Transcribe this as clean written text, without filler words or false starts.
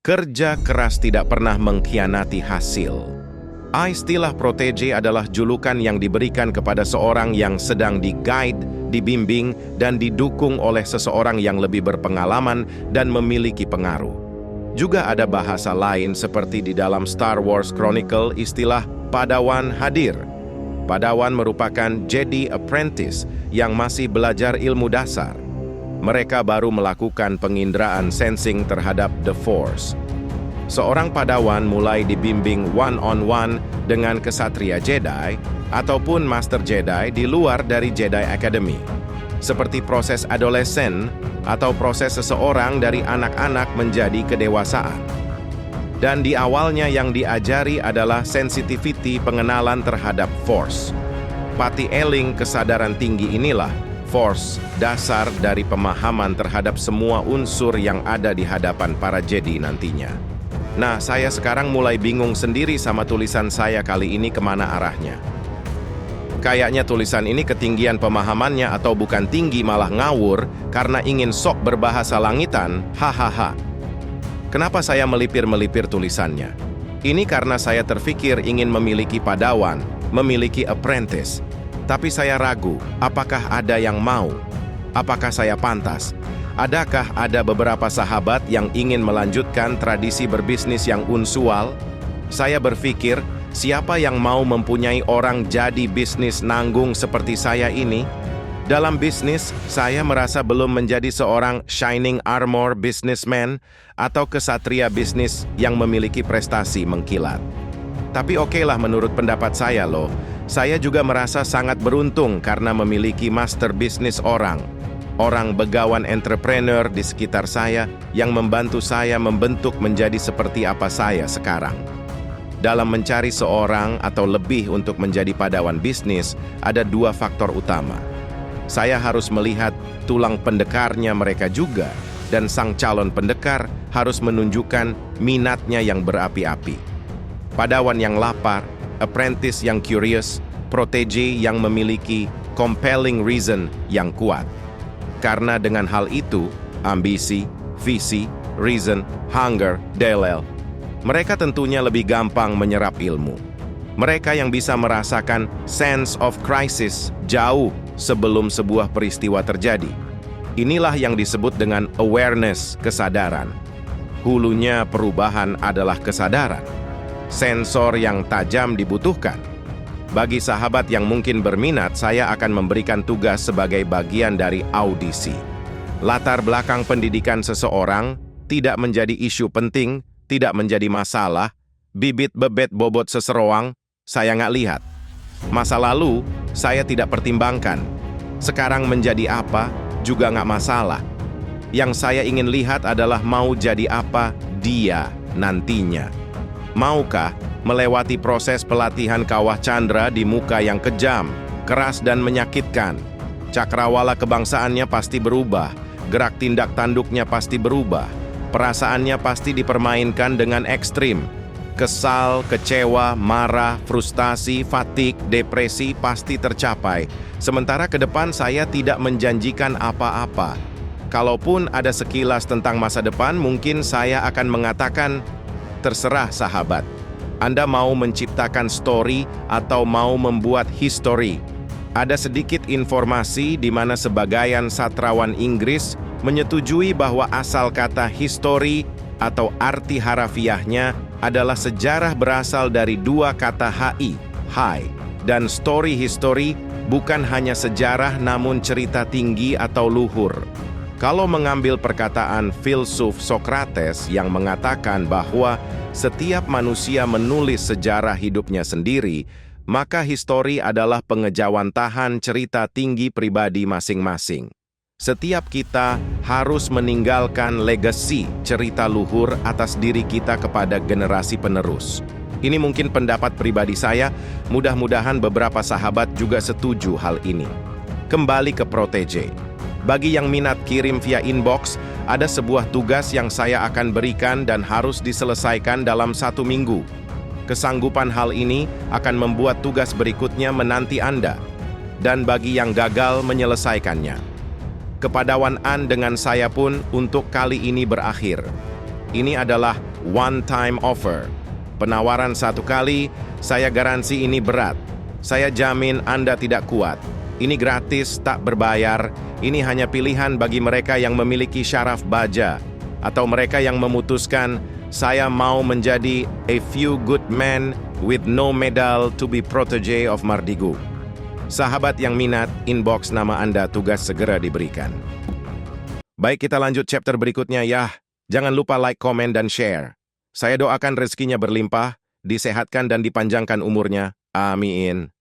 Kerja keras tidak pernah mengkhianati hasil. Istilah protege adalah julukan yang diberikan kepada seorang yang sedang di-guide, dibimbing, dan didukung oleh seseorang yang lebih berpengalaman dan memiliki pengaruh. Juga ada bahasa lain seperti di dalam Star Wars Chronicle istilah Padawan hadir. Padawan merupakan Jedi Apprentice yang masih belajar ilmu dasar. Mereka baru melakukan penginderaan sensing terhadap The Force. Seorang Padawan mulai dibimbing one-on-one dengan kesatria Jedi ataupun Master Jedi di luar dari Jedi Academy. Seperti proses adolesen atau proses seseorang dari anak-anak menjadi kedewasaan. Dan di awalnya yang diajari adalah sensitivity pengenalan terhadap Force. Pati eling kesadaran tinggi inilah Force, dasar dari pemahaman terhadap semua unsur yang ada di hadapan para Jedi nantinya. Nah, saya sekarang mulai bingung sendiri sama tulisan saya kali ini kemana arahnya. Kayaknya tulisan ini ketinggian pemahamannya atau bukan tinggi malah ngawur karena ingin sok berbahasa langitan, hahaha. Kenapa saya melipir-melipir tulisannya? Ini karena saya terfikir ingin memiliki Padawan, memiliki apprentice. Tapi saya ragu, apakah ada yang mau? Apakah saya pantas? Adakah ada beberapa sahabat yang ingin melanjutkan tradisi berbisnis yang unsual? Saya berpikir, siapa yang mau mempunyai orang jadi bisnis nanggung seperti saya ini? Dalam bisnis, saya merasa belum menjadi seorang shining armor businessman atau kesatria bisnis yang memiliki prestasi mengkilat. Tapi okelah menurut pendapat saya loh. Saya juga merasa sangat beruntung karena memiliki master bisnis orang begawan entrepreneur di sekitar saya yang membantu saya membentuk menjadi seperti apa saya sekarang. Dalam mencari seorang atau lebih untuk menjadi Padawan bisnis, ada dua faktor utama. Saya harus melihat tulang pendekarnya mereka juga, dan sang calon pendekar harus menunjukkan minatnya yang berapi-api. Padawan yang lapar, apprentice yang curious, protege yang memiliki compelling reason yang kuat. Karena dengan hal itu, ambisi, visi, reason, hunger, delel, mereka tentunya lebih gampang menyerap ilmu. Mereka yang bisa merasakan sense of crisis jauh sebelum sebuah peristiwa terjadi. Inilah yang disebut dengan awareness, kesadaran. Hulunya perubahan adalah kesadaran. Sensor yang tajam dibutuhkan. Bagi sahabat yang mungkin berminat, saya akan memberikan tugas sebagai bagian dari audisi. Latar belakang pendidikan seseorang tidak menjadi isu penting, tidak menjadi masalah. Bibit bebet bobot seseroang, saya nggak lihat. Masa lalu, saya tidak pertimbangkan. Sekarang menjadi apa, juga nggak masalah. Yang saya ingin lihat adalah mau jadi apa dia nantinya. Maukah melewati proses pelatihan kawah candra di muka yang kejam, keras dan menyakitkan? Cakrawala kebangsaannya pasti berubah, gerak tindak tanduknya pasti berubah, perasaannya pasti dipermainkan dengan ekstrim. Kesal, kecewa, marah, frustasi, fatigue, depresi pasti tercapai. Sementara ke depan saya tidak menjanjikan apa-apa. Kalaupun ada sekilas tentang masa depan, mungkin saya akan mengatakan, terserah sahabat. Anda mau menciptakan story atau mau membuat history. Ada sedikit informasi di mana sebagian sastrawan Inggris menyetujui bahwa asal kata history atau arti harafiahnya adalah sejarah berasal dari dua kata hi, dan story history bukan hanya sejarah namun cerita tinggi atau luhur. Kalau mengambil perkataan filsuf Socrates yang mengatakan bahwa setiap manusia menulis sejarah hidupnya sendiri, maka histori adalah pengejawantahan cerita tinggi pribadi masing-masing. Setiap kita harus meninggalkan legasi cerita luhur atas diri kita kepada generasi penerus. Ini mungkin pendapat pribadi saya, mudah-mudahan beberapa sahabat juga setuju hal ini. Kembali ke protege. Bagi yang minat kirim via inbox, ada sebuah tugas yang saya akan berikan dan harus diselesaikan dalam 1 minggu. Kesanggupan hal ini akan membuat tugas berikutnya menanti Anda. Dan bagi yang gagal menyelesaikannya, kepadawan dengan saya pun untuk kali ini berakhir. Ini adalah one-time offer. Penawaran satu kali, saya garansi ini berat. Saya jamin Anda tidak kuat. Ini gratis, tak berbayar. Ini hanya pilihan bagi mereka yang memiliki syaraf baja. Atau mereka yang memutuskan, saya mau menjadi a few good men with no medal to be protege of Mardigu. Sahabat yang minat, inbox nama Anda, tugas segera diberikan. Baik, kita lanjut chapter berikutnya ya. Jangan lupa like, komen, dan share. Saya doakan rezekinya berlimpah, disehatkan dan dipanjangkan umurnya. Amin.